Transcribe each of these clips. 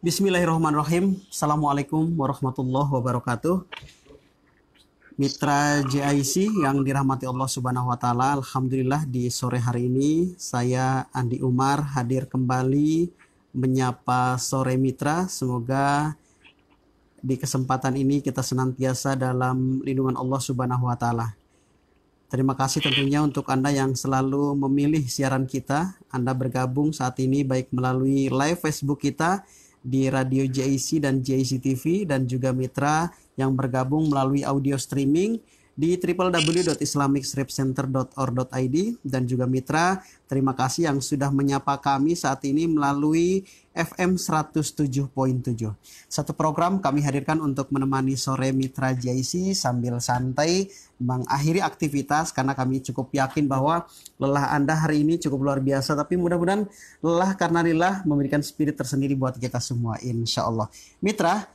Bismillahirrahmanirrahim. Assalamualaikum warahmatullahi wabarakatuh. Mitra JIC yang dirahmati Allah Subhanahu wa taala, alhamdulillah di sore hari ini saya Andi Umar hadir kembali menyapa sore mitra. Semoga di kesempatan ini kita senantiasa dalam lindungan Allah Subhanahu wa taala. Terima kasih tentunya untuk Anda yang selalu memilih siaran kita. Anda bergabung saat ini baik melalui live Facebook kita di Radio JIC dan JIC TV, dan juga mitra yang bergabung melalui audio streaming di www.islamicstripcenter.or.id, dan juga mitra terima kasih yang sudah menyapa kami saat ini melalui FM 107.7. Satu program kami hadirkan untuk menemani sore mitra JIC sambil santai mengakhiri aktivitas, karena kami cukup yakin bahwa lelah Anda hari ini cukup luar biasa, tapi mudah-mudahan lelah karena lillah memberikan spirit tersendiri buat kita semua insya Allah. Mitra,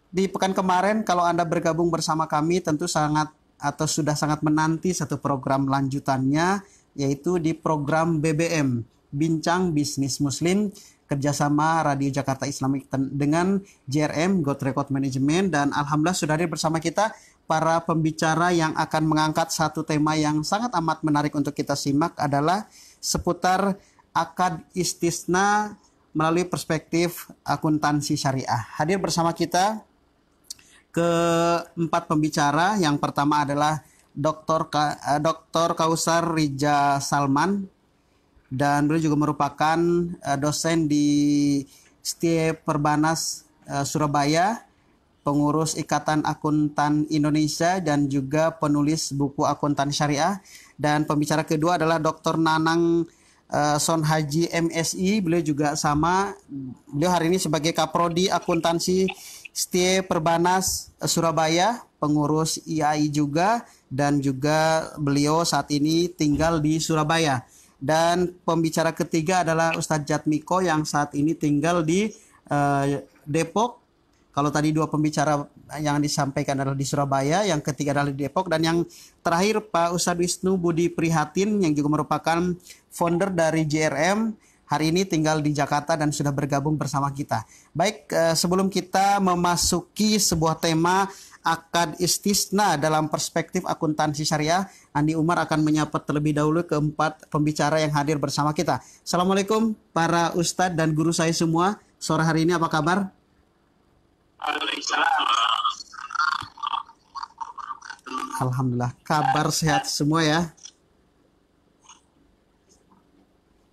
di pekan kemarin kalau Anda bergabung bersama kami tentu sudah sangat menanti satu program lanjutannya, yaitu di program BBM, Bincang Bisnis Muslim, kerjasama Radio Jakarta Islamic dengan JRM, God Record Management, dan alhamdulillah sudah hadir bersama kita para pembicara yang akan mengangkat satu tema yang sangat amat menarik untuk kita simak, adalah seputar akad istisna melalui perspektif akuntansi syariah. Hadir bersama kita keempat pembicara. Yang pertama adalah Dr. Kausar Rija Salman, dan beliau juga merupakan dosen di STIE Perbanas Surabaya, pengurus Ikatan Akuntan Indonesia, dan juga penulis buku akuntan syariah. Dan pembicara kedua adalah Dr. Nanang Son Haji MSI. Beliau juga beliau hari ini sebagai Kaprodi Akuntansi STIE Perbanas Surabaya, pengurus IAI juga, dan juga beliau saat ini tinggal di Surabaya. Dan pembicara ketiga adalah Ustadz Jatmiko yang saat ini tinggal di Depok. Kalau tadi dua pembicara yang disampaikan adalah di Surabaya, yang ketiga adalah di Depok, dan yang terakhir Pak Ustadz Wisnu Budi Prihatin yang juga merupakan founder dari JRM, hari ini tinggal di Jakarta dan sudah bergabung bersama kita. Baik, sebelum kita memasuki sebuah tema akad istisna dalam perspektif akuntansi syariah, Andi Umar akan menyapa terlebih dahulu keempat pembicara yang hadir bersama kita. Assalamualaikum para ustadz dan guru saya semua. Sore hari ini apa kabar? Alhamdulillah, kabar sehat semua ya.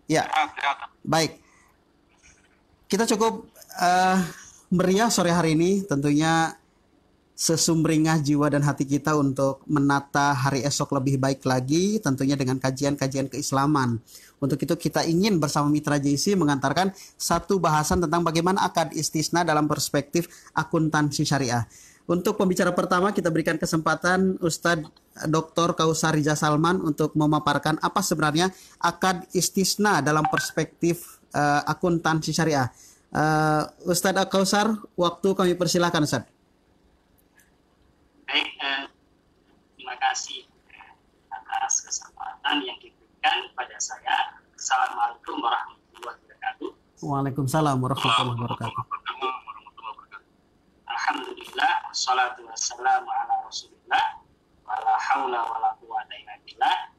Ya, baik. Kita cukup meriah sore hari ini, tentunya sesumringah jiwa dan hati kita untuk menata hari esok lebih baik lagi, tentunya dengan kajian-kajian keislaman. Untuk itu kita ingin bersama Mitra JIC mengantarkan satu bahasan tentang bagaimana akad istisna dalam perspektif akuntansi syariah. Untuk pembicara pertama kita berikan kesempatan Ustadz Dr. Kausar Rija Salman untuk memaparkan apa sebenarnya akad istisna dalam perspektif akuntansi syariah. Ustadz Kausar, waktu kami persilakan Ustadz. Baik, terima kasih atas kesempatan yang diberikan pada saya. Assalamualaikum warahmatullahi wabarakatuh. Waalaikumsalam warahmatullahi wabarakatuh. Alhamdulillah, wassalatu wassalamu ala rasulillah, wala hawla wala quwwata illa billah.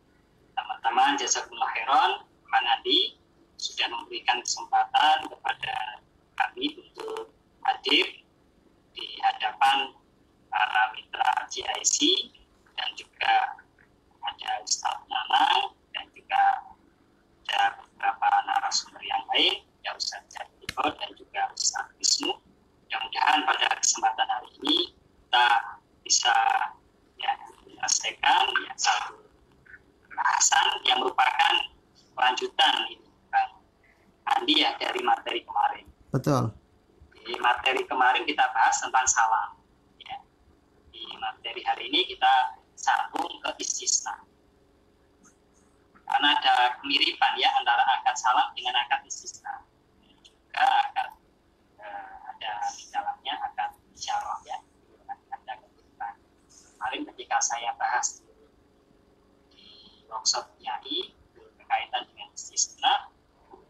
Teman-teman, jazakumullah khairan, Pak Nadi sudah memberikan kesempatan kepada kami untuk hadir di hadapan para mitra JIC, dan juga ada Ustadz Nanang, dan juga ada beberapa narasumber yang lain, ya Ustadz Jatmiko dan juga Ustadz Wisnu. Mudah-mudahan pada kesempatan hari ini kita bisa menyelesaikan satu bahasan yang merupakan kelanjutan ini, Bang Andi, ya, dari materi kemarin. Betul. Di materi kemarin kita bahas tentang salam. Di materi hari ini kita sambung ke istisna, karena ada kemiripan ya antara akad salam dengan akad istisna. Juga ada di dalamnya akad isyarah ya, ada kemiripan. Kemarin ketika saya bahas di workshop nyai berkaitan dengan istisna,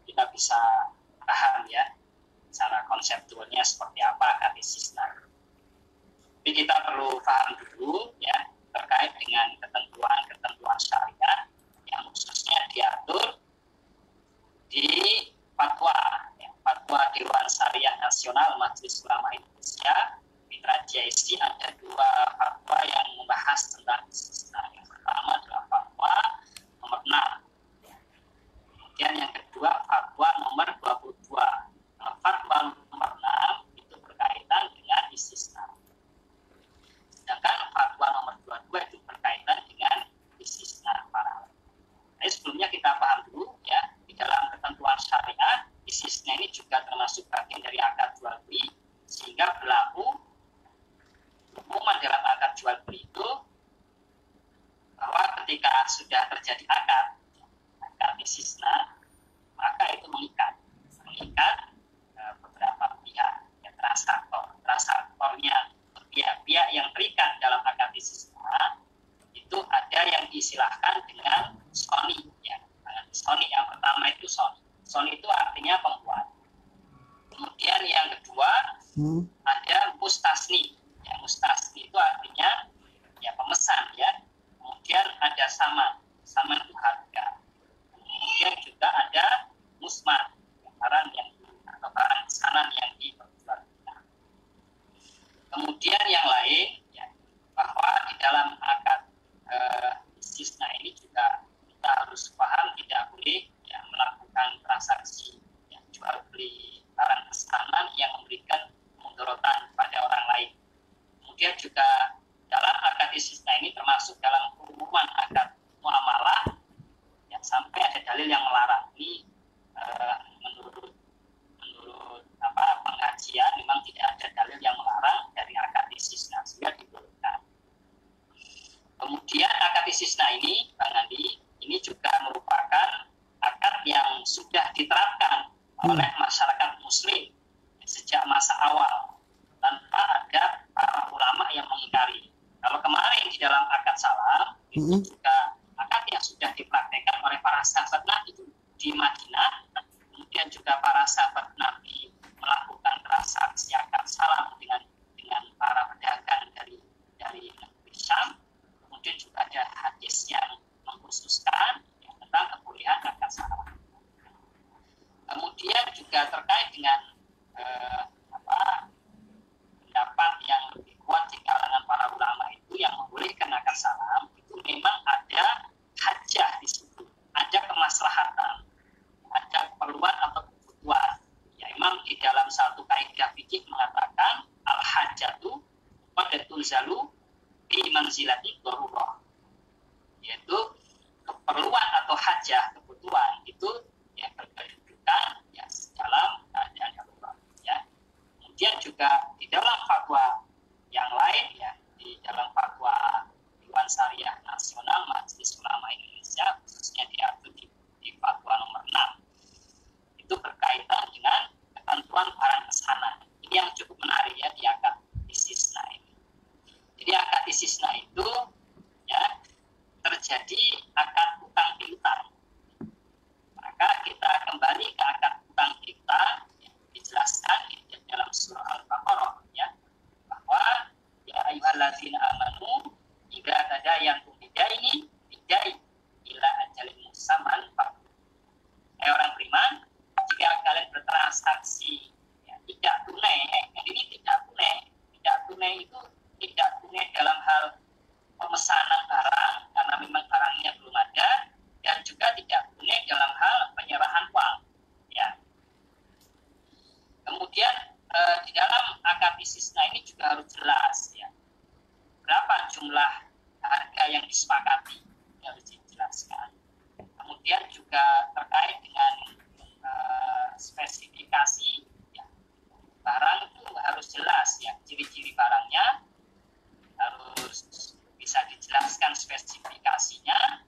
kita bisa paham ya secara konseptualnya seperti apa akad istisna. Tapi kita perlu paham dulu ya terkait dengan ketentuan syariat yang khususnya diatur di fatwa, ya, fatwa Dewan Syariah Nasional Majelis Ulama Indonesia Mitra JIC. Ada 2 fatwa yang membahas tentang istisna. Yang pertama adalah fatwa nomor 6. Kemudian yang kedua fatwa nomor 22. Fatwa nomor 6 itu berkaitan dengan istisna. Sedangkan fatwa nomor 22 itu berkaitan dengan istisna para. Jadi sebelumnya kita paham dulu ya, di dalam ketentuan syariat istisna ini juga termasuk bagian dari akad jual beli, sehingga berlaku umuman dalam akad jual beli itu bahwa ketika sudah terjadi akad istisna, maka itu mengikat beberapa pihak, ya, transaktornya, pihak yang terikat dalam akad istisna itu ada yang diistilahkan dengan soni, ya. Soni yang pertama itu soni itu artinya pembuat. Kemudian yang kedua ada mustasni, ya, mustasni itu artinya ya pemesan, ya. Kemudian ada sama itu harga. Kemudian juga ada musman, barang yang atau barang pesanan yang diperjualbelikan. Kemudian yang lain ya, bahwa di dalam akad istisna ini juga kita harus paham tidak boleh ya, melakukan transaksi ya, jual beli barang pesanan yang memberikan mudharatan pada orang lain. Kemudian juga dalam akad istisna ini termasuk dalam umuman akad muamalah ya, sampai ada dalil yang melarang. Ini menurut pengajian memang tidak ada dalil yang melarang dari akad istisna, sehingga dibolehkan. Kemudian akad istisna ini, Bang Andi, ini juga merupakan akad yang sudah diterapkan oleh masyarakat muslim sejak masa awal tanpa ada para ulama yang mengingkari. Kalau kemarin di dalam akad salam itu juga akad yang sudah dipraktekkan oleh para sahabat Nabi di Madinah, kemudian juga para sahabat Nabi melakukan transaksi akad salam dengan para pedagang dari negeri Syam. Kemudian juga ada hadis yang mengkhususkan ya, tentang kebolehan akad salam. Kemudian juga terkait dengan pendapat yang lebih kuat di kalangan para ulama itu yang membolehkan akad salam itu memang ada hajah di situ, ada kemaslahatan, ada keperluan atau kebutuhan. Ya, memang di dalam satu kaidah fikih mengatakan al-hajatu qad tunzalu bi manzilati darurah, yaitu keperluan atau hajah, kebutuhan itu ya berkedudukan ya dalam keadaan darurat, ya. Kemudian juga di dalam fatwa yang lain ya, di dalam fatwa Dewan Syariah Nasional Majelis Ulama Indonesia khususnya diatur di fatwa nomor 6 itu berkaitan dengan ketentuan barang pesanan. Ini yang cukup menarik ya di akad istisna ini. Jadi akad istisna itu ya terjadi akad utang piutang. Maka kita kembali ke akad utang piutang ya, dijelaskan di dalam surah Al-Baqarah ya, bahwa ya ayyuhallazina amanu idza tadayantum bidainin ila ajalin musamman faqdu. Orang beriman, jika kalian bertransaksi ya, tidak tunai, ini tidak tunai itu tidak tunai dalam hal pemesanan barang karena memang barangnya belum ada, dan juga tidak tunai dalam hal penyerahan uang ya. Kemudian di dalam akad istisna ini juga harus jelas ya berapa jumlah harga yang disepakati, harus dijelaskan. Kemudian juga terkait dengan spesifikasi ya, barang itu harus jelas ya, ciri-ciri barangnya harus bisa dijelaskan spesifikasinya,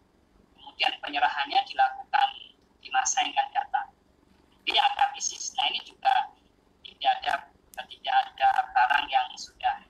kemudian penyerahannya dilakukan di masa yang akan datang. Jadi akad istisna ini juga tidak ada barang yang sudah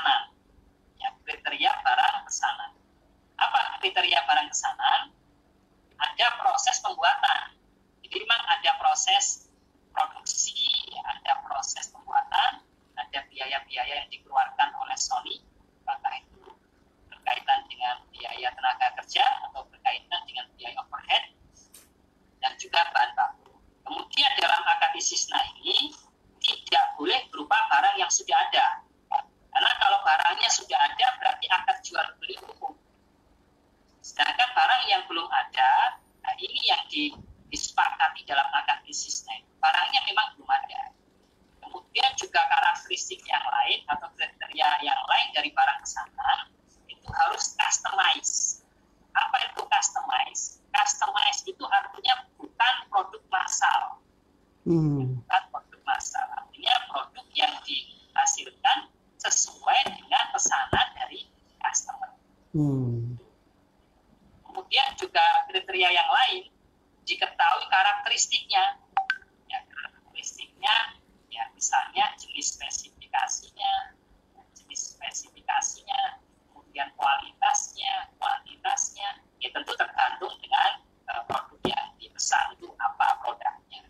pesanan. Ya, kriteria barang pesanan. Apa kriteria barang pesanan? Ada proses pembuatan. Jadi memang ada proses produksi, ada proses pembuatan, ada biaya-biaya yang dikeluarkan oleh Sony, apakah itu berkaitan dengan biaya tenaga kerja atau berkaitan dengan biaya overhead, dan juga bahan baku. Kemudian dalam akad istisna ini tidak boleh berupa barang yang sudah ada. Karena kalau barangnya sudah ada berarti akad jual beli umum. Sedangkan barang yang belum ada, nah ini yang disepakati dalam akad istisna. Barangnya memang belum ada. Kemudian juga karakteristik yang lain atau kriteria yang lain dari barang pesanan itu harus customize. Apa itu customize? Customize itu artinya bukan produk massal. Bukan produk massal. Artinya produk yang dihasilkan sesuai dengan pesanan dari customer. Kemudian juga kriteria yang lain diketahui karakteristiknya. Ya, karakteristiknya ya misalnya jenis spesifikasinya, kemudian kuantitasnya, ya tentu tergantung dengan produk yang dipesan itu apa produknya.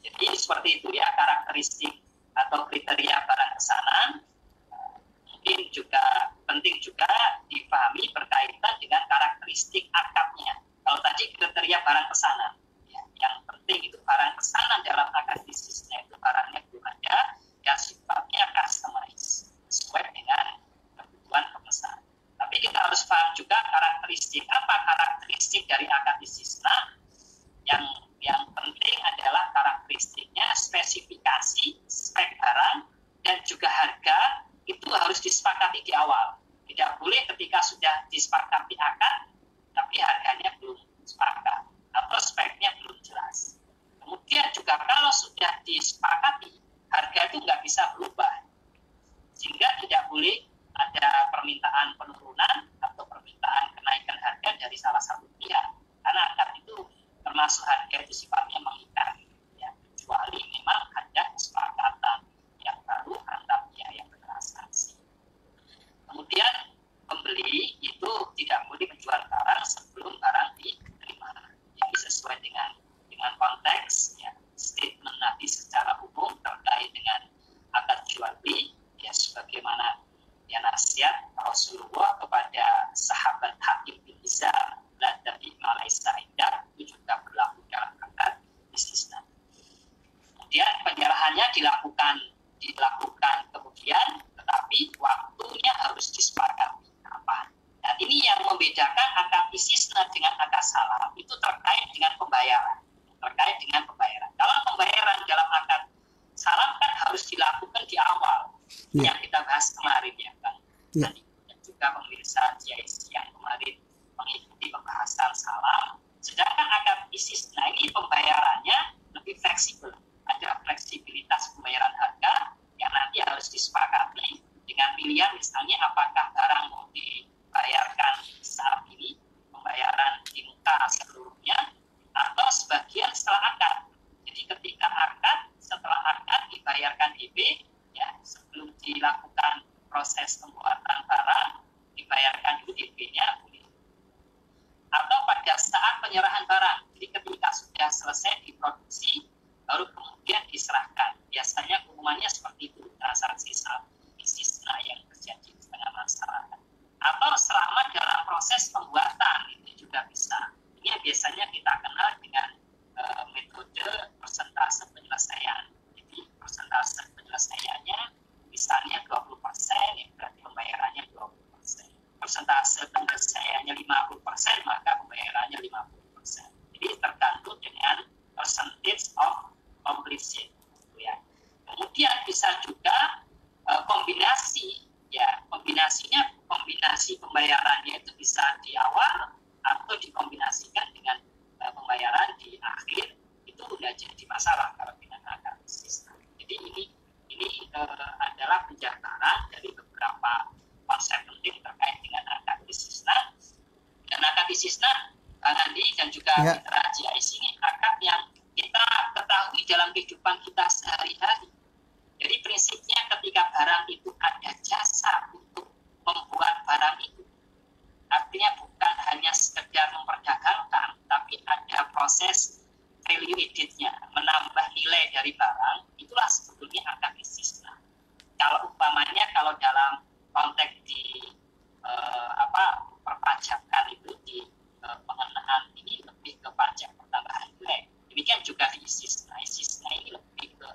Jadi seperti itu ya karakteristik atau kriteria barang pesanan. Mungkin juga penting juga dipahami berkaitan dengan karakteristik akadnya. Kalau tadi kriteria barang pesanan, ya, yang penting itu barang pesanan dalam akad istisna itu barangnya belum ada, yang sifatnya customize sesuai dengan kebutuhan pemesan. Tapi kita harus paham juga karakteristik apa karakteristik dari akad istisna. Yang penting adalah karakteristiknya, spesifikasi, spek barang, dan juga harga itu harus disepakati di awal. Tidak boleh ketika sudah disepakati akad, tapi harganya belum sepakat atau speknya belum jelas. Kemudian juga kalau sudah disepakati, harga itu nggak bisa berubah. Sehingga tidak boleh ada permintaan penurunan atau permintaan kenaikan harga dari salah satu pihak. Karena akad itu termasuk harga itu sifatnya mengikat. Ya, kecuali memang ada kesepakatan yang baru antar pihak yang bertransaksi. Kemudian pembeli itu tidak boleh menjual barang sebelum barang diterima. Jadi sesuai dengan konteks ya, statement Nabi secara umum terkait dengan akad jual beli ya sebagaimana ya nasihat Rasulullah kepada sahabat Hakim bin Hizam dan Nabi Malaysia Indah itu juga berlaku dalam akad istisna. Kemudian penyerahannya dilakukan kemudian, tetapi waktunya harus disepakati kapan. Dan ini yang membedakan akad istisna dengan akad salam itu terkait dengan pembayaran. Kalau pembayaran dalam akad salam kan harus dilakukan di awal, yang kita bahas kemarin ya Bang. Dan juga pemirsa GIC yang kemarin mengikuti pembahasan salam. Sedangkan akad istisna ini pembayarannya lebih fleksibel. Ada fleksibilitas pembayaran harga yang nanti harus disepakati dengan pilihan misalnya apakah barang mau dibayarkan saat ini, pembayaran di muka seluruhnya, atau sebagian setelah akad. Jadi ketika setelah akad dibayarkan DP, ya sebelum dilakukan proses pembuatan barang, dibayarkan dulu DP-nya. Atau pada saat penyerahan barang, jadi ketika sudah selesai diproduksi, baru kemudian diserahkan. Biasanya hukumannya seperti itu, transaksi istisna yang terjadi di tengah masyarakat. Atau selama dalam proses pembuatan, itu juga bisa. Ini biasanya kita kenal dengan metode persentase penyelesaian. Jadi persentase penyelesaiannya misalnya 20%, ya berarti pembayarannya 20%. Persentase penyelesaiannya 50%, maka pembayarannya 50%. Jadi tergantung dengan percentage of completion. Ya. Kemudian bisa juga kombinasi, ya kombinasi pembayarannya itu bisa di awal atau dikombinasikan dengan pembayaran di akhir. Itu sudah jadi masalah kalau dengan akad istisna. Jadi ini adalah penjabaran dari beberapa konsep penting terkait dengan akad istisna. Dan akad istisna Andi dan juga Mitra GIC ini akad yang kita ketahui dalam kehidupan kita sehari-hari. Jadi prinsipnya ketika barang itu ada jasa untuk membuat barang itu, artinya bukan hanya sekedar memperdagangkan, tapi ada proses value added-nya, menambah nilai dari barang, itulah sebetulnya akad istisna. Kalau umpamanya kalau dalam konteks di perpajakan itu di pengenaan ini lebih ke pajak pertambahan nilai. Demikian juga istisna. Istisna ini lebih ke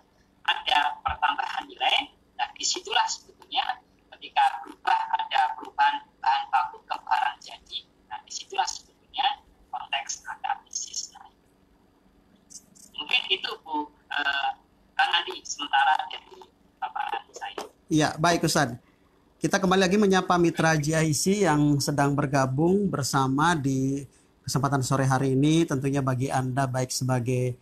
ada pertambahan nilai. Nah, disitulah sebetulnya ketika ada perubahan bahan baku ke barang jadi. Nah, disitulah sebetulnya konteks akad istisna. Mungkin itu Bu Kang Andi sementara dari paparan saya. Iya, baik Ustadz. Kita kembali lagi menyapa mitra GIC yang sedang bergabung bersama di kesempatan sore hari ini. Tentunya bagi Anda baik sebagai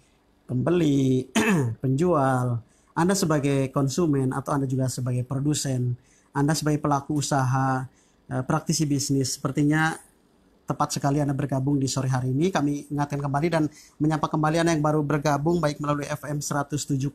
pembeli, penjual, Anda sebagai konsumen, atau Anda juga sebagai produsen, Anda sebagai pelaku usaha, praktisi bisnis. Sepertinya tepat sekali Anda bergabung di sore hari ini. Kami ingatkan kembali dan menyapa kembali Anda yang baru bergabung baik melalui FM 107.7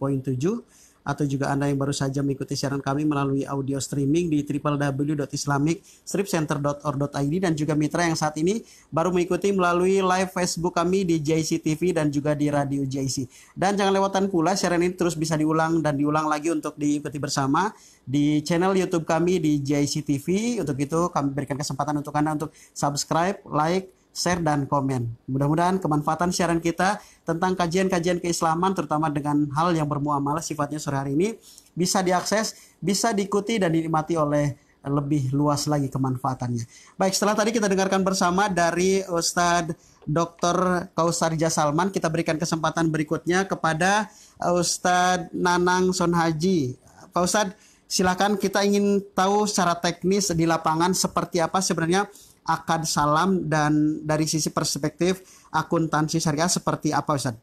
atau juga Anda yang baru saja mengikuti siaran kami melalui audio streaming di www.islamic-center.org.id, dan juga mitra yang saat ini baru mengikuti melalui live Facebook kami di JIC TV dan juga di Radio JIC. Dan jangan lewatkan pula siaran ini terus bisa diulang dan diulang lagi untuk diikuti bersama di channel YouTube kami di JIC TV. Untuk itu kami berikan kesempatan untuk Anda untuk subscribe, like, share, dan komen. Mudah-mudahan kemanfaatan siaran kita tentang kajian-kajian keislaman, terutama dengan hal yang bermuamalah sifatnya sore hari ini, bisa diakses, bisa diikuti, dan dinikmati oleh lebih luas lagi kemanfaatannya. Baik, setelah tadi kita dengarkan bersama dari Ustadz Dr. Kausar Rija Salman, kita berikan kesempatan berikutnya kepada Ustadz Nanang Sonhaji. Pak Ustadz, silakan, kita ingin tahu secara teknis di lapangan seperti apa sebenarnya akad salam, dan dari sisi perspektif akuntansi syariah seperti apa Ustaz?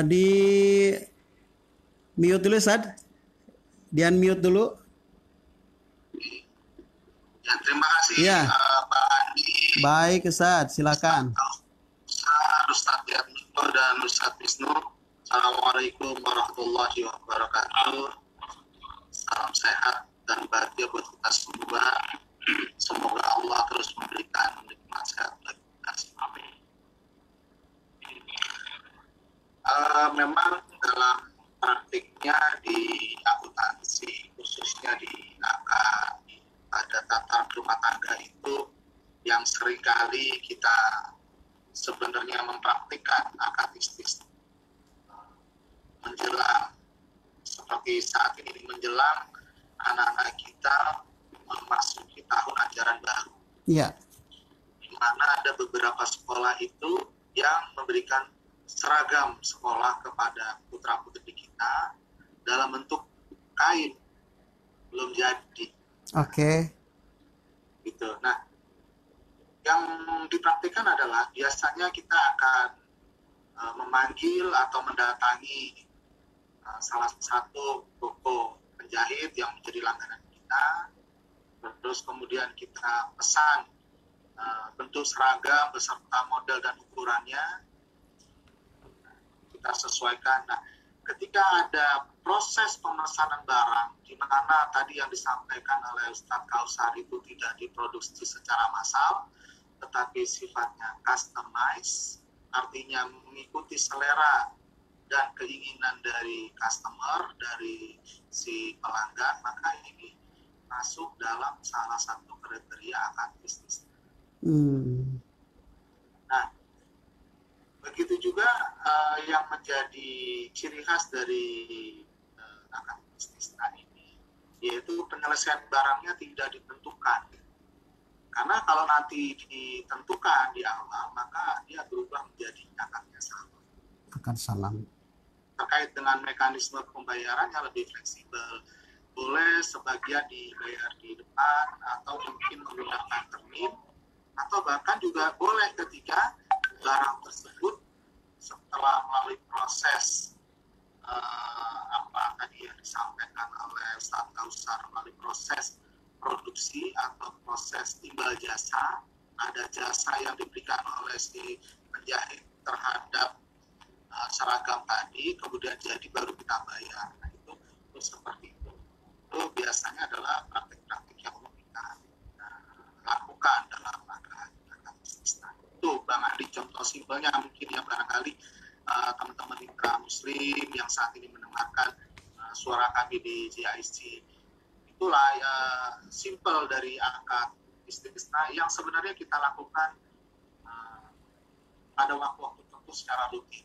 Di mute dulu Ustaz. Di unmute dulu. Ya, terima kasih ya. Pak Andi. Baik Ustaz, silakan. Ustaz Yatno dan Ustaz Wisnu. Assalamualaikum warahmatullahi wabarakatuh. Salam sehat dan bahagia buat kita semua. Semoga Allah terus memberikan nikmat sehat bagi kita semua. Memang dalam praktiknya di akuntansi, khususnya di akad pada tataran rumah tangga itu, yang seringkali kita sebenarnya mempraktikkan akad istisna menjelang seperti saat ini, menjelang anak-anak kita memasuki tahun ajaran baru. Iya. Di mana ada beberapa sekolah itu yang memberikan seragam sekolah kepada putra-putri kita dalam bentuk kain, belum jadi. Oke. Gitu. Nah, yang dipraktikkan adalah biasanya kita akan memanggil atau mendatangi salah satu toko penjahit yang menjadi langganan kita, terus kemudian kita pesan bentuk seragam beserta model dan ukurannya, kita sesuaikan. Nah, ketika ada proses pemesanan barang, di mana tadi yang disampaikan oleh Ustadz Kausar itu tidak diproduksi secara massal, tetapi sifatnya customized, artinya mengikuti selera dan keinginan dari customer, dari si pelanggan, maka ini masuk dalam salah satu kriteria akad bisnis. Nah, begitu juga yang menjadi ciri khas dari akad bisnis ini, yaitu penyelesaian barangnya tidak ditentukan. Karena kalau nanti ditentukan di awal, maka dia berubah menjadi akadnya salam. Akad salam. Terkait dengan mekanisme pembayaran yang lebih fleksibel, boleh sebagian dibayar di depan atau mungkin menggunakan termin, atau bahkan juga boleh ketika barang tersebut setelah melalui proses apa tadi yang disampaikan oleh Ustaz Kausar, melalui proses produksi atau proses timbal jasa, ada jasa yang diberikan oleh si penjahit terhadap seragam tadi, kemudian jadi baru kita bayar. Nah, itu seperti itu. Itu biasanya adalah praktik-praktik yang perlu kita lakukan dalam akad bisnis. Nah, itu Bang Adi contoh simpelnya mungkin yang barangkali teman-teman mitra muslim yang saat ini mendengarkan suara kami di GIC. Itulah simpel dari akad bisnis yang sebenarnya kita lakukan pada waktu-waktu tertentu secara rutin.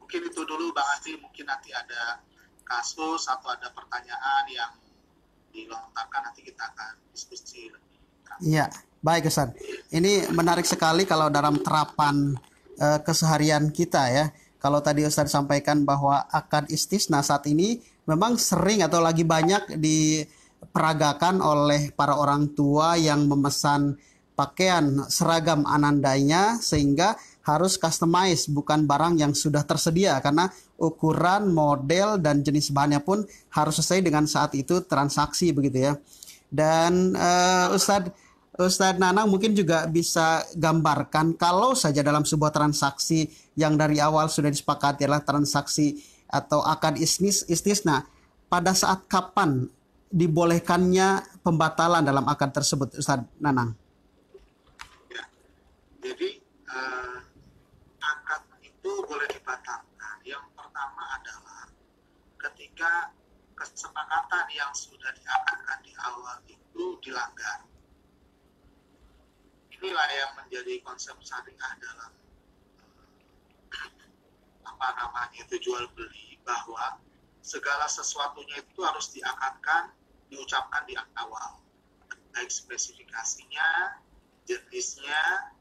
Mungkin itu dulu Bang Adi, mungkin nanti ada kasus atau ada pertanyaan yang dilontarkan, nanti kita akan diskusi lebih. Iya, baik Ustaz. Ini menarik sekali kalau dalam terapan keseharian kita ya. Kalau tadi Ustaz sampaikan bahwa akad istisna saat ini memang sering atau lagi banyak diperagakan oleh para orang tua yang memesan pakaian seragam anandainya sehingga harus customize, bukan barang yang sudah tersedia karena ukuran, model, dan jenis bahannya pun harus sesuai dengan saat itu transaksi begitu ya. Dan Ustadz Nanang mungkin juga bisa gambarkan kalau saja dalam sebuah transaksi yang dari awal sudah disepakati adalah transaksi atau akad istisna, pada saat kapan dibolehkannya pembatalan dalam akad tersebut, Ustadz Nanang? Ya, jadi akad itu boleh dibatalkan. Yang pertama adalah ketika kesepakatan yang sudah diakadkan di awal itu dilanggar. Inilah yang menjadi konsep syariah dalam jual beli, bahwa segala sesuatunya itu harus diakadkan, diucapkan di awal, baik spesifikasinya, jenisnya,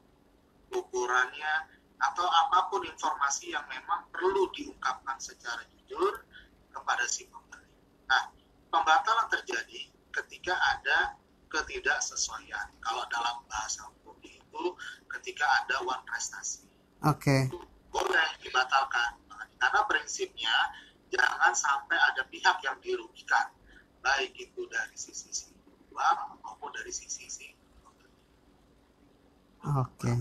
ukurannya, atau apapun informasi yang memang perlu diungkapkan secara jujur kepada si pembeli. Nah, pembatalan terjadi ketika ada ketidaksesuaian. Kalau dalam bahasa hukum itu ketika ada wan prestasi. Oke. Boleh dibatalkan. Karena prinsipnya jangan sampai ada pihak yang dirugikan, baik itu dari sisi jual maupun dari sisi pembeli. Oke.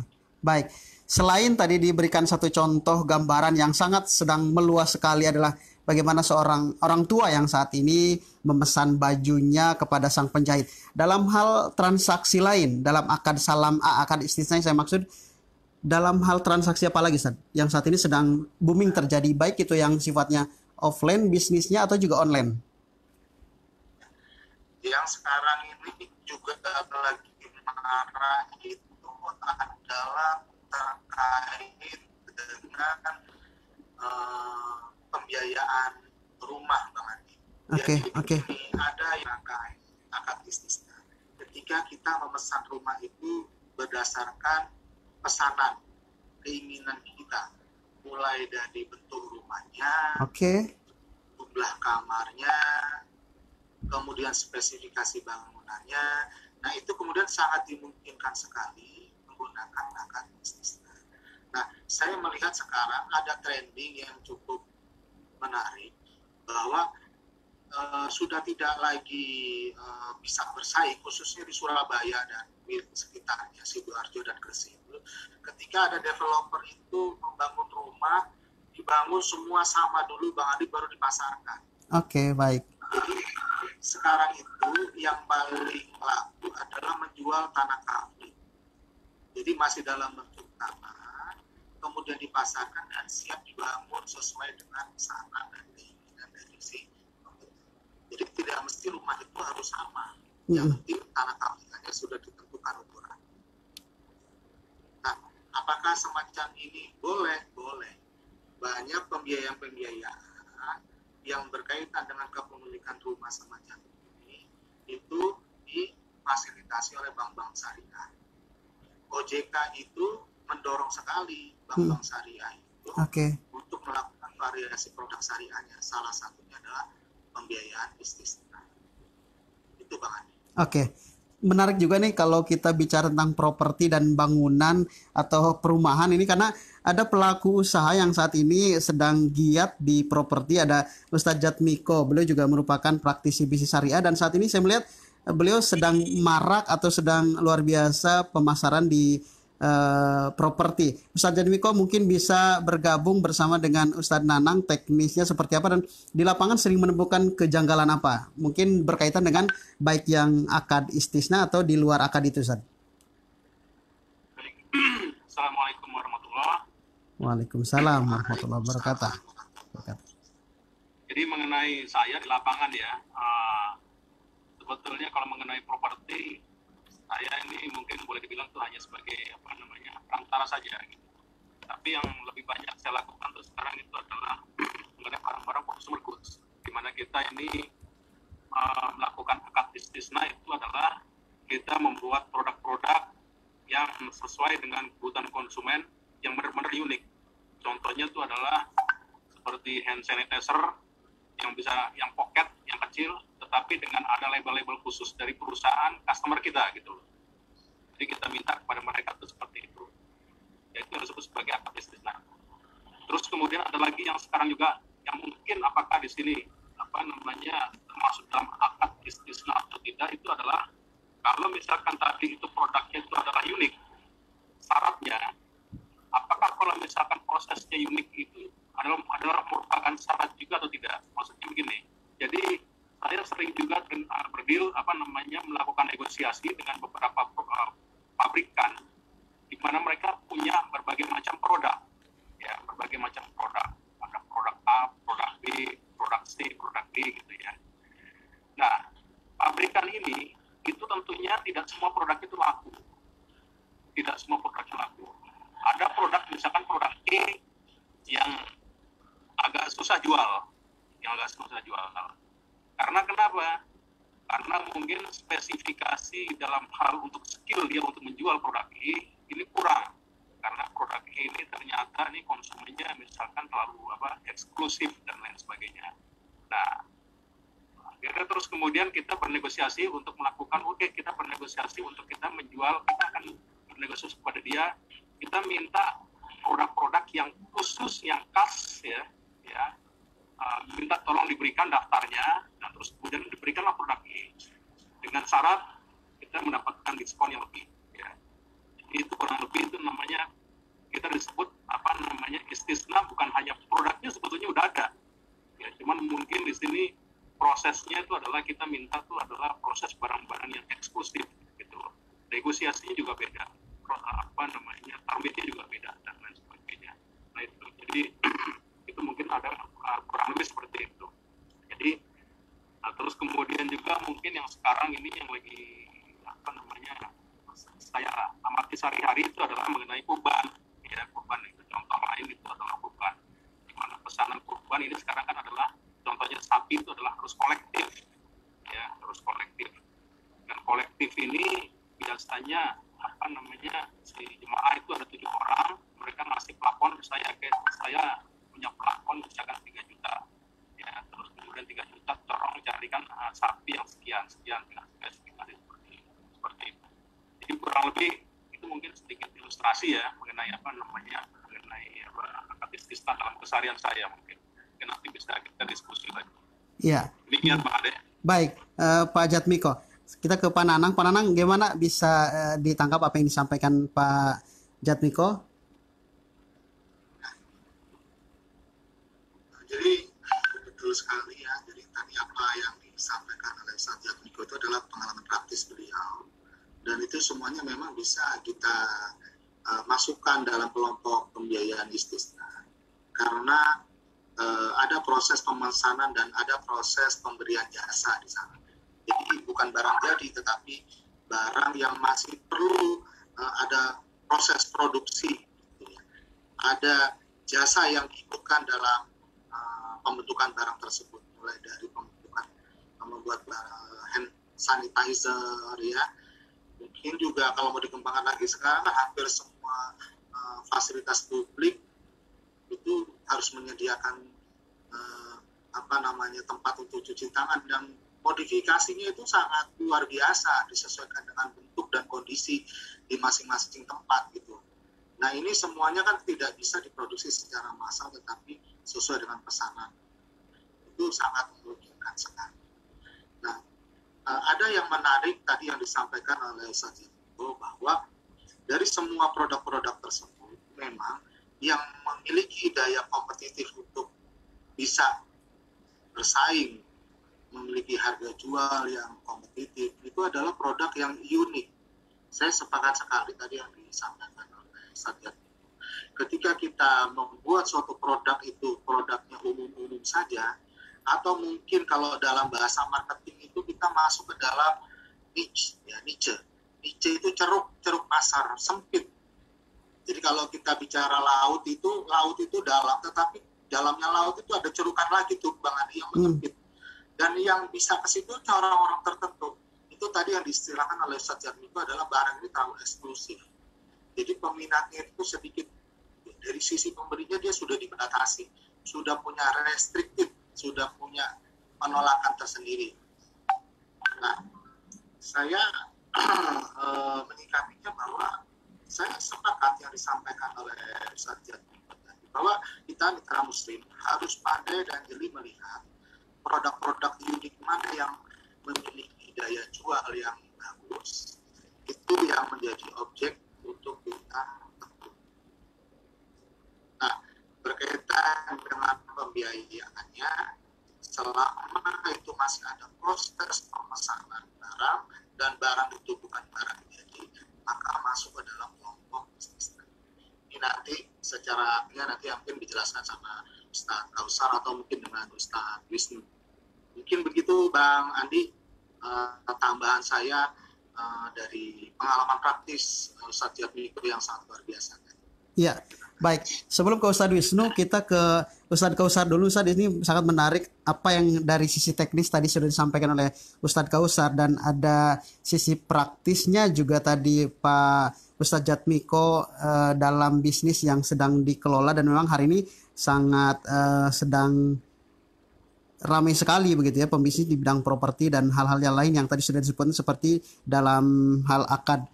Baik. Selain tadi diberikan satu contoh gambaran yang sangat sedang meluas sekali adalah bagaimana seorang orang tua yang saat ini memesan bajunya kepada sang penjahit. Dalam hal transaksi lain, dalam akad salam akad istisna saya maksud, dalam hal transaksi apa lagi Ustaz yang saat ini sedang booming terjadi, baik itu yang sifatnya offline bisnisnya atau juga online? Yang sekarang ini juga lagi marah itu adalah terkait dengan pembiayaan rumah, Bang Andi. Oke. Ada yang akad istisna. Ketika kita memesan rumah itu berdasarkan pesanan, keinginan kita, mulai dari bentuk rumahnya, jumlah kamarnya, kemudian spesifikasi bangunannya. Nah, itu kemudian sangat dimungkinkan sekali menggunakan akad istisna. Nah, saya melihat sekarang ada trending yang cukup menarik bahwa sudah tidak lagi bisa bersaing, khususnya di Surabaya dan sekitarnya, Sidoarjo dan Gresik. Ketika ada developer itu membangun rumah, dibangun semua sama dulu, Bang Adi, baru dipasarkan. Oke, baik. Jadi sekarang itu yang paling laku adalah menjual tanah kafling. Jadi masih dalam bentuk tanah, kemudian dipasarkan dan siap dibangun sesuai dengan pesanan dan keinginan dari si pembeli. Jadi tidak mesti rumah itu harus sama. Yang penting tanah kaflingannya sudah ditentukan ukuran. Nah, apakah semacam ini boleh? Boleh. Banyak pembiayaan yang berkaitan dengan kepemilikan rumah semacam ini itu difasilitasi oleh bank-bank syariah. OJK itu mendorong sekali bank-bank syariah itu untuk melakukan variasi produk syariahnya. Salah satunya adalah pembiayaan istisna. Itu Bang Andi. Oke. Menarik juga nih kalau kita bicara tentang properti dan bangunan atau perumahan ini, karena ada pelaku usaha yang saat ini sedang giat di properti. Ada Ustadz Jatmiko, beliau juga merupakan praktisi bisnis syariah dan saat ini saya melihat beliau sedang marak atau sedang luar biasa pemasaran di properti. Ustadz Jadmiko mungkin bisa bergabung bersama dengan Ustadz Nanang, teknisnya seperti apa dan di lapangan sering menemukan kejanggalan apa? Mungkin berkaitan dengan baik yang akad istisna atau di luar akad itu, Ustadz. Assalamualaikum warahmatullahi. Waalaikumsalam warahmatullahi wabarakatuh. Jadi mengenai saya di lapangan ya, sebetulnya kalau mengenai properti, saya ini mungkin boleh dibilang tuh hanya sebagai perantara saja gitu. Tapi yang lebih banyak saya lakukan tuh sekarang itu adalah mengenai barang-barang consumer goods, di mana kita ini melakukan akad istisna itu adalah kita membuat produk-produk yang sesuai dengan kebutuhan konsumen yang benar-benar unik. Contohnya itu adalah seperti hand sanitizer yang pocket, yang kecil, tetapi dengan ada label-label khusus dari perusahaan customer kita gitu. Jadi kita minta kepada mereka itu seperti itu. Yaitu yang disebut sebagai akad istisna. Terus kemudian ada lagi yang sekarang juga yang mungkin apakah di sini termasuk dalam akad istisna atau tidak, itu adalah kalau misalkan tadi itu produknya itu adalah unik, syaratnya apakah kalau misalkan prosesnya unik itu adalah merupakan syarat juga atau tidak? Maksudnya begini. Jadi saya sering juga melakukan negosiasi dengan beberapa pabrikan di mana mereka punya berbagai macam produk. Ya, berbagai macam produk. Ada produk A, produk B, produk C, produk D gitu ya. Nah, pabrikan ini itu tentunya tidak semua produk itu laku. Tidak semua produk itu laku. Ada produk, misalkan produk E yang agak susah jual. Karena kenapa? Karena mungkin spesifikasi dalam hal untuk skill dia untuk menjual produk E ini kurang. Karena produk E ini ternyata nih konsumennya misalkan terlalu eksklusif dan lain sebagainya. Nah, akhirnya terus kemudian kita bernegosiasi untuk melakukan, kita bernegosiasi untuk kita menjual, kita akan bernegosiasi kepada dia, kita minta produk-produk yang khusus, yang khas ya, minta tolong diberikan daftarnya, dan terus kemudian diberikanlah produk ini dengan syarat kita mendapatkan diskon yang lebih. Ya. Itu kurang lebih itu namanya kita disebut istisna, bukan hanya produknya sebetulnya udah ada. Ya, cuman mungkin di sini prosesnya itu adalah kita minta itu adalah proses barang-barang yang eksklusif gitu. Negosiasinya juga beda, targetnya juga beda dan lain sebagainya. Nah itu, jadi itu mungkin ada kurang lebih seperti itu. Jadi terus kemudian juga mungkin yang sekarang ini yang lagi saya amati sehari-hari itu adalah mengenai kurban. Ya, kurban itu contoh lain itu adalah kurban. Di mana pesanan kurban ini sekarang kan adalah contohnya sapi itu adalah harus kolektif. Ya, harus kolektif. Dan kolektif ini biasanya si jemaah itu ada 7 orang, mereka ngasih plafon, saya punya plafon misalkan 3 juta. Ya, terus kemudian 3 juta tolong carikan sapi yang sekian seperti itu. Jadi kurang lebih itu mungkin sedikit ilustrasi ya mengenai akad istisna dalam keseharian saya mungkin. Nanti bisa kita diskusi lagi. Iya. Demikian Pak Ade. Baik, Pak Jatmiko. Kita ke Pak Nanang. Pak Nanang, gimana bisa ditangkap apa yang disampaikan Pak Jatmiko? Jadi betul sekali ya. Jadi tadi apa yang disampaikan oleh Ustaz Jatmiko itu adalah pengalaman praktis beliau. Dan itu semuanya memang bisa kita masukkan dalam kelompok pembiayaan istisna. Karena ada proses pemesanan dan ada proses pemberian jasa di sana. Jadi bukan barang jadi, tetapi barang yang masih perlu ada proses produksi. Ada jasa yang diikutkan dalam pembentukan barang tersebut, mulai dari membuat hand sanitizer ya. Mungkin juga kalau mau dikembangkan lagi sekarang hampir semua fasilitas publik itu harus menyediakan tempat untuk cuci tangan, dan modifikasinya itu sangat luar biasa disesuaikan dengan bentuk dan kondisi di masing-masing tempat gitu. Nah ini semuanya kan tidak bisa diproduksi secara massal, tetapi sesuai dengan pesanan. Itu sangat memungkinkan sekali. Nah ada yang menarik tadi yang disampaikan oleh Ustaz Jatmiko bahwa dari semua produk-produk tersebut memang yang memiliki daya kompetitif untuk bisa bersaing, memiliki harga jual yang kompetitif, itu adalah produk yang unik. Saya sepakat sekali tadi yang disampaikan oleh Satya. Ketika kita membuat suatu produk itu produknya umum-umum saja, atau mungkin kalau dalam bahasa marketing itu kita masuk ke dalam niche, ya niche itu ceruk pasar sempit. Jadi kalau kita bicara laut itu dalam, tetapi dalamnya laut itu ada cerukan lagi tuh Bang Adi yang menyempit. Dan yang bisa ke situ orang-orang tertentu. Itu tadi yang diistilahkan oleh Ustadz Jatmiko adalah barang ini terlalu eksklusif. Jadi peminatnya itu sedikit, dari sisi pembelinya dia sudah dibatasi, sudah punya restriktif, sudah punya penolakan tersendiri. Nah, saya menyikapinya bahwa saya sepakat yang disampaikan oleh Ustadz Jatmiko tadi, bahwa kita mitra muslim harus pandai dan jeli melihat produk-produk unik mana yang memiliki daya jual yang bagus, itu yang menjadi objek untuk kita tentu. Nah, berkaitan dengan pembiayaannya, selama itu masih ada proses pemesanan barang dan barang itu bukan barang jadi, maka masuk ke dalam kelompok bisnis. Ini nanti secara nanti mungkin dijelaskan sama Ustadz Kausar atau mungkin dengan Ustadz Wisnu. Mungkin begitu Bang Andi, tambahan saya dari pengalaman praktis Ustadz Jatmiko yang sangat luar biasa. Iya, baik. Sebelum ke Ustadz Wisnu, kita ke Ustadz Kausar dulu. Ustadz, ini sangat menarik apa yang dari sisi teknis tadi sudah disampaikan oleh Ustadz Kausar, dan ada sisi praktisnya juga tadi Pak Ustadz Jatmiko dalam bisnis yang sedang dikelola, dan memang hari ini sangat sedang ramai sekali begitu ya pembisnis di bidang properti dan hal-hal yang lain yang tadi sudah disebutkan, seperti dalam hal akad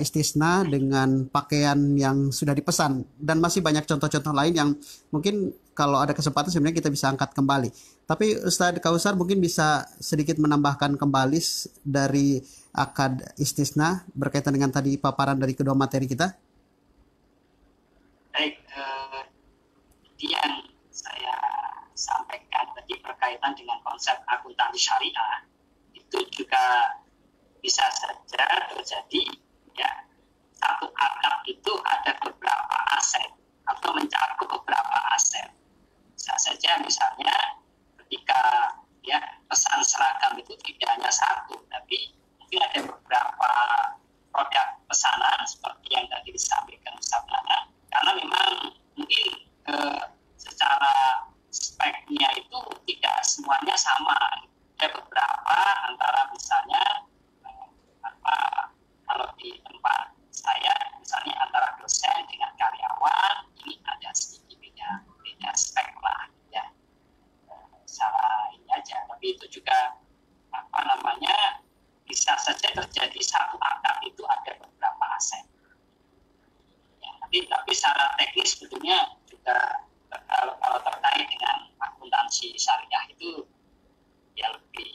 istisna dengan pakaian yang sudah dipesan, dan masih banyak contoh-contoh lain yang mungkin kalau ada kesempatan sebenarnya kita bisa angkat kembali. Tapi Ustadz Kausar mungkin bisa sedikit menambahkan kembali dari akad istisna berkaitan dengan tadi paparan dari kedua materi kita. Baik, yang saya sampaikan tadi berkaitan dengan konsep akuntansi syariah itu juga bisa saja terjadi, ya, satu akad itu ada beberapa aset atau mencakup beberapa aset. Bisa saja misalnya ketika ya pesan seragam itu tidak hanya satu, tapi mungkin ada beberapa produk pesanan seperti yang tadi disampaikan Ustaz Nana, karena memang mungkin secara speknya itu tidak semuanya sama. Ada beberapa antara misalnya kalau di tempat saya misalnya antara dosen dengan karyawan ini ada sedikit beda spek lah ya, secara ini aja. Tapi itu juga bisa saja terjadi satu akad itu ada beberapa aset. Ya, tapi secara teknis sebetulnya juga kalau terkait dengan akuntansi syariah itu ya lebih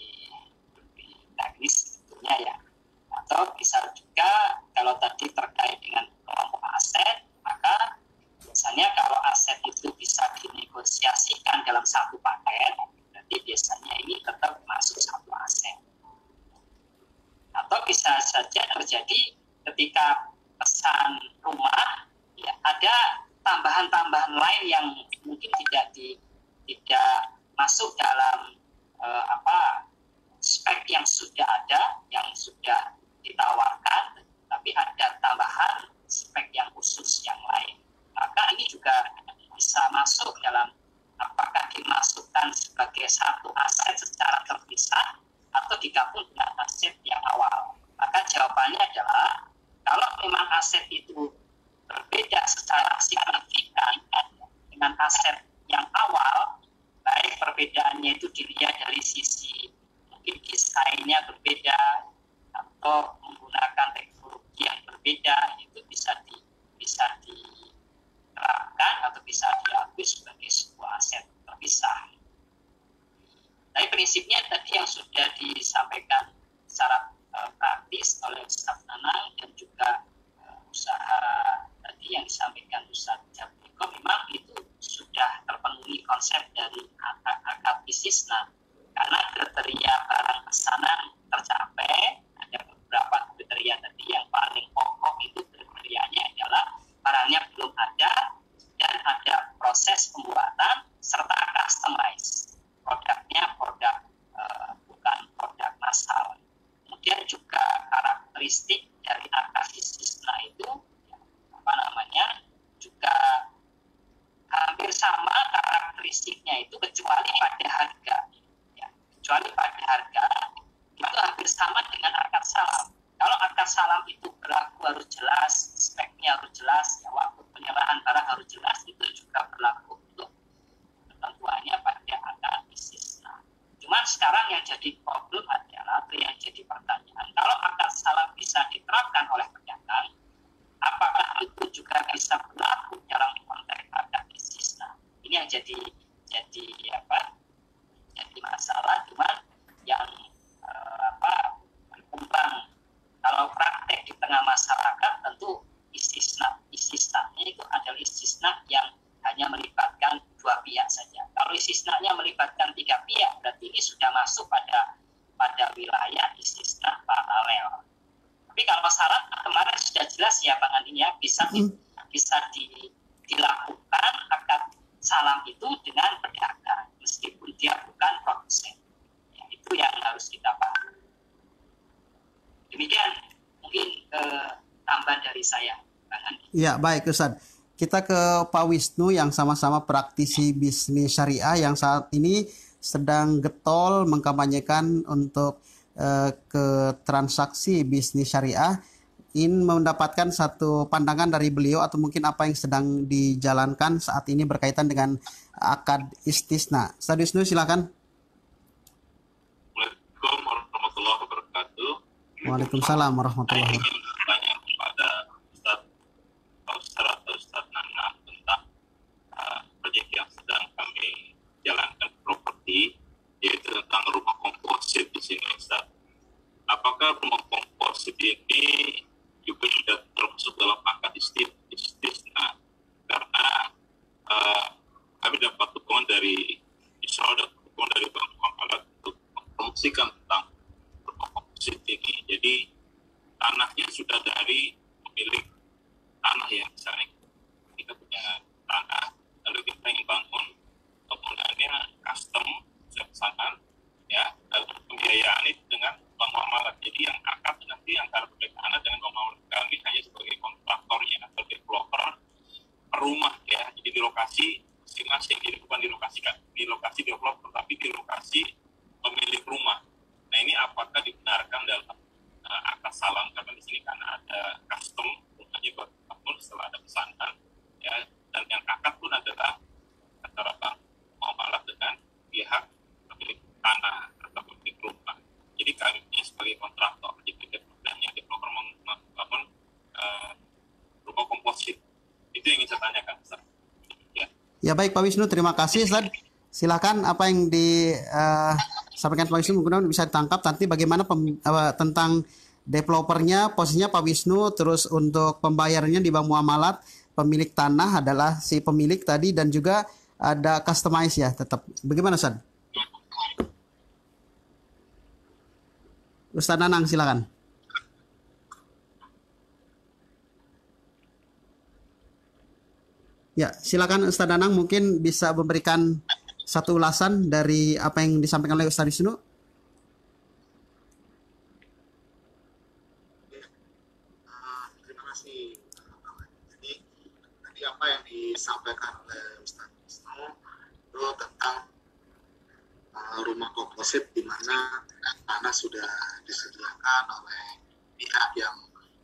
teknis sebetulnya ya. Atau bisa juga kalau tadi terkait dengan kelompok aset, maka biasanya kalau aset itu bisa dinegosiasikan dalam satu paket, berarti biasanya ini tetap masuk satu aset. Atau bisa saja terjadi ketika pesan rumah, ya ada tambahan-tambahan lain yang mungkin tidak masuk dalam spek yang sudah ada, yang sudah ditawarkan, tapi ada tambahan spek yang khusus yang lain. Maka ini juga bisa masuk dalam apakah dimasukkan sebagai satu aset secara terpisah atau digabung dengan aset yang awal. Maka jawabannya adalah kalau memang aset itu berbeda secara signifikan dengan aset yang awal, baik perbedaannya itu dilihat dari sisi mungkin desainnya berbeda atau menggunakan teknologi yang berbeda, itu bisa diterapkan atau bisa diakui sebagai sebuah aset terpisah. Tapi prinsipnya tadi yang sudah disampaikan secara praktis oleh Ustaz Nanang dan juga usaha tadi yang disampaikan Ustaz Jabiko, memang itu sudah terpenuhi konsep dari akad istisna, karena kriteria barang pesanan tercapai. Ada beberapa kriteria tadi, yang paling pokok itu kriterianya adalah barangnya belum ada dan ada proses pembuatan serta customize. Produknya produk bukan produk massal. Kemudian juga karakteristik dari akad istisna itu juga hampir sama karakteristiknya itu, kecuali pada harga. Ya, kecuali pada harga itu hampir sama dengan akad salam. Kalau akad salam itu berlaku harus jelas, speknya harus jelas, ya, waktu penyerahan barang harus jelas, itu juga berlaku untuk ketentuannya pada akad istisna. Cuman sekarang yang jadi problem adalah, atau yang jadi pertanyaan, kalau akad salam bisa diterapkan oleh pedagang, apakah itu juga bisa berlaku dalam konteks akad istisna? Ini yang jadi masalah. Cuman yang berkembang kalau praktek di tengah masyarakat, tentu istisnanya itu adalah istisna yang hanya melibatkan dua pihak saja. Kalau istisnanya melibatkan tiga pihak, berarti ini sudah masuk pada wilayah istisna paralel. Tapi kalau syarat kemarin sudah jelas ya Bang Andi ya, bisa dilakukan akad salam itu dengan pedagang meskipun dia bukan produsen. Ya, itu yang harus kita pahami. Demikian mungkin tambahan dari saya, Bang Andi. Ya, baik Ustaz. Kita ke Pak Wisnu yang sama-sama praktisi bisnis syariah yang saat ini sedang getol mengkampanyekan untuk ke transaksi bisnis syariah. Ingin mendapatkan satu pandangan dari beliau atau mungkin apa yang sedang dijalankan saat ini berkaitan dengan akad istisna. Ustaz Wisnu, silakan. Assalamualaikum warahmatullahi wabarakatuh. Waalaikumsalam warahmatullahi wabarakatuh. Saya ingin bertanya kepada Ustaz Kausar atau Ustaz Nana tentang proyek yang sedang kami jalankan properti, yaitu tentang rumah komposit di sini, Ustaz. Apakah rumah komposit ini juga sudah termasuk dalam akad istisna? Karena kami dapat dukungan dari Israel dan dukungan dari Bank Muamalat untuk mempromosikan tentang rumah komposit ini. Jadi tanahnya sudah dari pemilik tanah ya, misalnya kita punya tanah, lalu kita ingin bangun bangunannya custom, pesanan, ya, lalu pembiayaan itu dengan Bank Muamalat. Jadi yang akad nanti antara pemilik tanah dengan Bank Muamalat, kami hanya sebagai kontraktornya atau developer rumah ya. Jadi di lokasi masing-masing, jadi bukan di lokasi developer, tapi di lokasi pemilik rumah. Nah ini apakah dibenarkan dalam akad salam, karena di sini karena ada custom rumahnya pun setelah ada pesanan ya, dan yang akad pun adalah antara Bank Muamalat dengan pihak pemilik tanah atau pemilik rumah. Jadi kami sebagai kontraktor, jadi developer membangun rumah komposit. Itu yang ingin saya tanyakan, Ustaz. Ya baik Pak Wisnu, terima kasih Ustaz. Silakan apa yang disampaikan Pak Wisnu mungkin bisa ditangkap. Nanti bagaimana tentang developernya, posisinya Pak Wisnu, terus untuk pembayarannya di Bank Muamalat, pemilik tanah adalah si pemilik tadi, dan juga ada customize ya tetap. Bagaimana Ustaz? Ustaz Nanang silakan. Ya, silakan Ustaz Nanang mungkin bisa memberikan satu ulasan dari apa yang disampaikan oleh Ustaz Wisnu. Terima kasih. Jadi tadi apa yang disampaikan oleh Ustaz Wisnu itu tentang rumah komposit di mana tanah sudah disediakan oleh pihak yang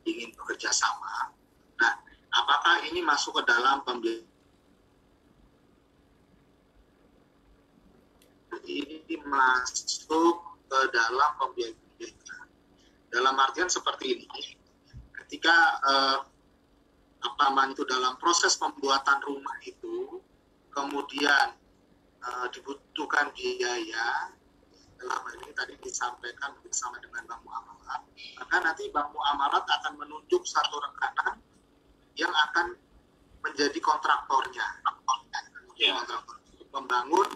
ingin bekerja sama. Nah, apakah ini masuk ke dalam pembiayaan? Ini masuk ke dalam pembiayaan. Dalam artian seperti ini, ketika itu dalam proses pembuatan rumah itu, kemudian dibutuhkan biaya, dalam hal ini tadi disampaikan bersama dengan Bank Muamalat, maka nanti Bank Muamalat akan menunjuk satu rekanan yang akan menjadi kontraktornya. Kontraktor untuk membangun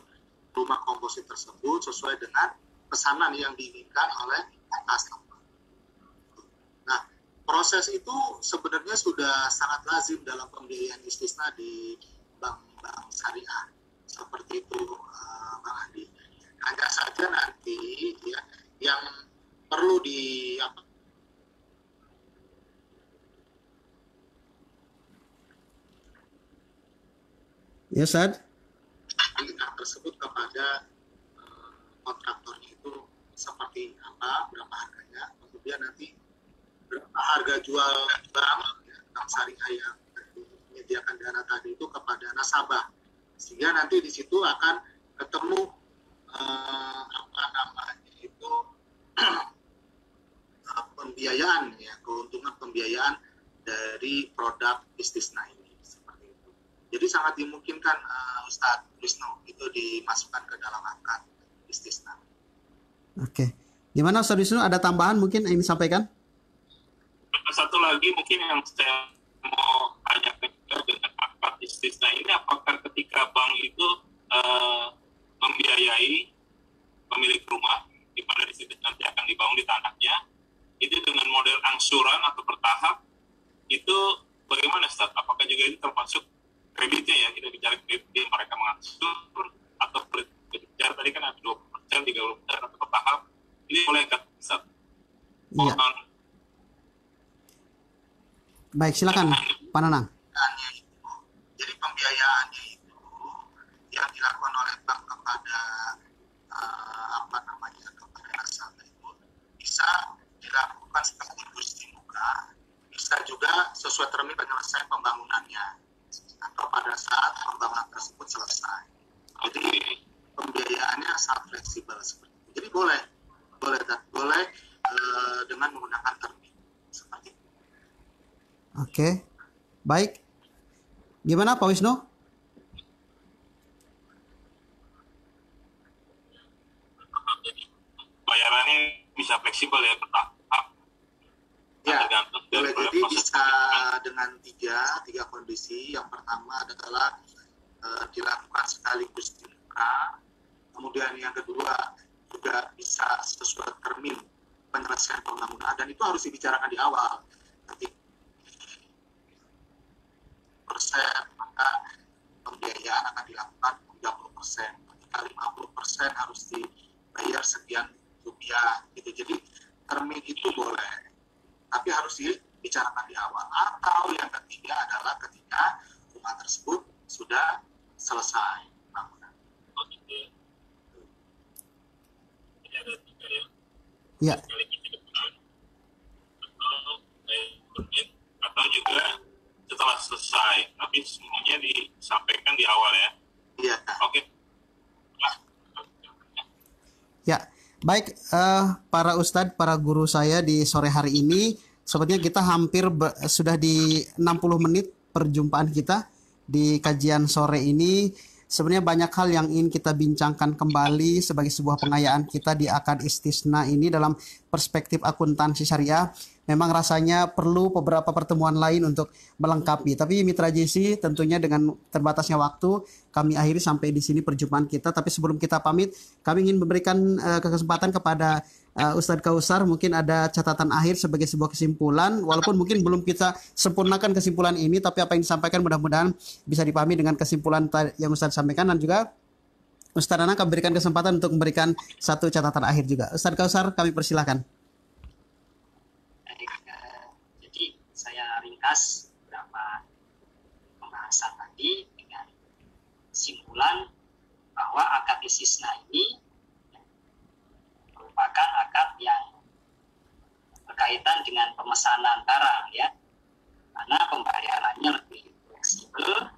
rumah komposit tersebut sesuai dengan pesanan yang diinginkan oleh customer. Nah, proses itu sebenarnya sudah sangat lazim dalam pembiayaan istisna di bank-bank syariah. Seperti itu, Bang Andi. Hanya saja nanti ya, yang perlu Ya, Ustaz. tersebut kepada kontraktornya itu seperti apa, berapa harganya, kemudian nanti berapa harga jual bank syariah yang menyediakan dana tadi itu kepada nasabah, sehingga nanti di situ akan ketemu pembiayaan, ya, keuntungan pembiayaan dari produk istisna ini. Jadi sangat dimungkinkan Ustadz Wisnu itu dimasukkan ke dalam akad istisna. Oke. Gimana Ustadz Wisnu, ada tambahan mungkin yang disampaikan? Satu lagi mungkin yang saya mau tanyakan dengan akad istisna ini, apakah ketika bank itu membiayai pemilik rumah, di mana di situ nanti akan dibangun di tanahnya, itu dengan model angsuran atau bertahap, itu bagaimana Ustadz? Apakah juga itu termasuk kreditnya, ya, kita bicara kredit mereka mengangsur, atau bicara tadi kan ada 20%, 30% atau bertahap, ini boleh kan Ustaz? Iya. Baik, silakan Pak Nanang. Jadi pembiayaannya itu yang dilakukan oleh bank kepada kepada nasabah itu bisa dilakukan sekaligus di muka, bisa juga sesuai termin penyelesaian pembangunannya, atau pada saat pembangunan tersebut selesai. Jadi pembiayaannya sangat fleksibel seperti itu. Jadi boleh dengan menggunakan termin seperti itu. Oke, baik. Gimana Pak Wisnu? Bayarannya bisa fleksibel ya, bertahap. Ya, boleh jadi bisa dengan tiga kondisi. Yang pertama adalah dilakukan sekaligus di muka. Kemudian yang kedua juga bisa sesuai termin penyelesaian pembangunan, dan itu harus dibicarakan di awal. Nanti persen, maka pembiayaan akan dilakukan 30%. Ketika 50% harus dibayar sekian rupiah gitu. Jadi termin itu boleh, tapi harus dibicarakan di awal. Atau yang ketiga adalah ketika rumah tersebut sudah selesai bangunan. Ya. Atau juga setelah selesai, tapi semuanya disampaikan di awal ya. Iya. Oke. Ya, baik para ustadz, para guru saya di sore hari ini, sepertinya kita hampir sudah di 60 menit perjumpaan kita di kajian sore ini. Sebenarnya banyak hal yang ingin kita bincangkan kembali sebagai sebuah pengayaan kita di akad istisna ini dalam perspektif akuntansi syariah. Memang rasanya perlu beberapa pertemuan lain untuk melengkapi. Tapi Mitra JC tentunya dengan terbatasnya waktu, kami akhiri sampai di sini perjumpaan kita. Tapi sebelum kita pamit, kami ingin memberikan kesempatan kepada Ustadz Kausar, mungkin ada catatan akhir sebagai sebuah kesimpulan, walaupun mungkin belum kita sempurnakan kesimpulan ini, tapi apa yang disampaikan mudah-mudahan bisa dipahami dengan kesimpulan yang Ustadz sampaikan, dan juga Ustadz Nanang akan berikan kesempatan untuk memberikan satu catatan akhir juga. Ustadz Kausar, kami persilahkan. Jadi saya ringkas beberapa pembahasan tadi dengan kesimpulan bahwa akad istisna ini merupakan akad yang berkaitan dengan pemesanan barang, ya, karena pembayarannya lebih fleksibel,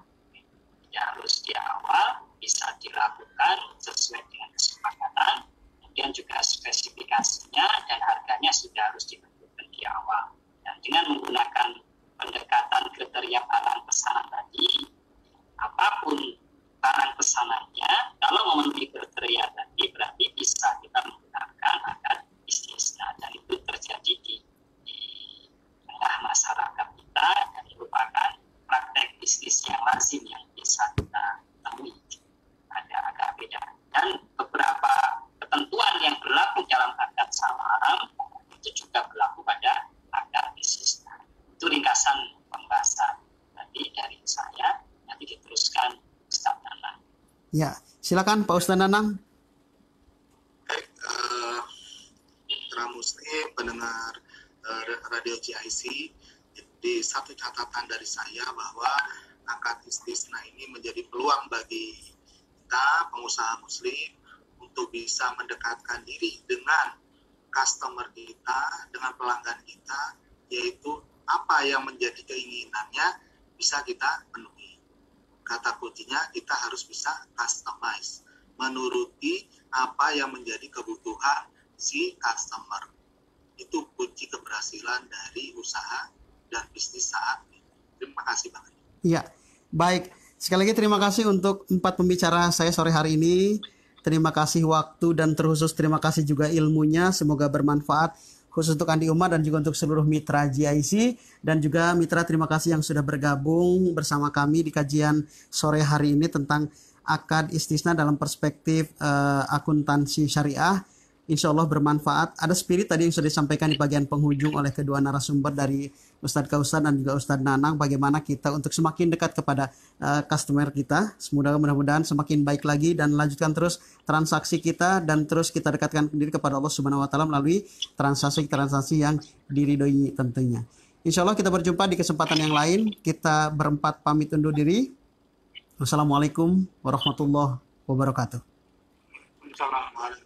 tidak harus di awal, bisa dilakukan sesuai dengan kesepakatan, kemudian juga spesifikasinya dan harganya sudah harus ditentukan di awal. Dan dengan menggunakan pendekatan kriteria barang pesanan tadi, apapun barang pesanannya, kalau memenuhi kriteria tadi, berarti bisa kita menggunakan akad istisna, dan itu terjadi di tengah masyarakat kita, dan merupakan praktek bisnis Silakan Pak Ustadz Nanang. Baik, Mitra Muslim, pendengar Radio GIC, jadi satu catatan dari saya bahwa akad istisna ini menjadi peluang bagi kita, pengusaha muslim, untuk bisa mendekatkan diri dengan customer kita, dengan pelanggan kita, yaitu apa yang menjadi keinginannya bisa kita penuhi. Kata kuncinya kita harus bisa customize, menuruti apa yang menjadi kebutuhan si customer. Itu kunci keberhasilan dari usaha dan bisnis saat ini. Terima kasih Bang. Iya, baik. Sekali lagi terima kasih untuk 4 pembicara saya sore hari ini. Terima kasih waktu dan terkhusus terima kasih juga ilmunya. Semoga bermanfaat khusus untuk Andi Umar dan juga untuk seluruh mitra GIC. Dan juga mitra terima kasih yang sudah bergabung bersama kami di kajian sore hari ini tentang akad istisna dalam perspektif akuntansi syariah. Insya Allah bermanfaat. Ada spirit tadi yang sudah disampaikan di bagian penghujung oleh kedua narasumber dari Ustadz Kausar dan juga Ustadz Nanang. Bagaimana kita untuk semakin dekat kepada customer kita. Mudah-mudahan semakin baik lagi dan lanjutkan terus transaksi kita dan terus kita dekatkan diri kepada Allah Subhanahu Wa Taala melalui transaksi-transaksi yang diridhoi tentunya. Insya Allah kita berjumpa di kesempatan yang lain. Kita berempat pamit undur diri. Wassalamualaikum warahmatullahi wabarakatuh. Assalamualaikum.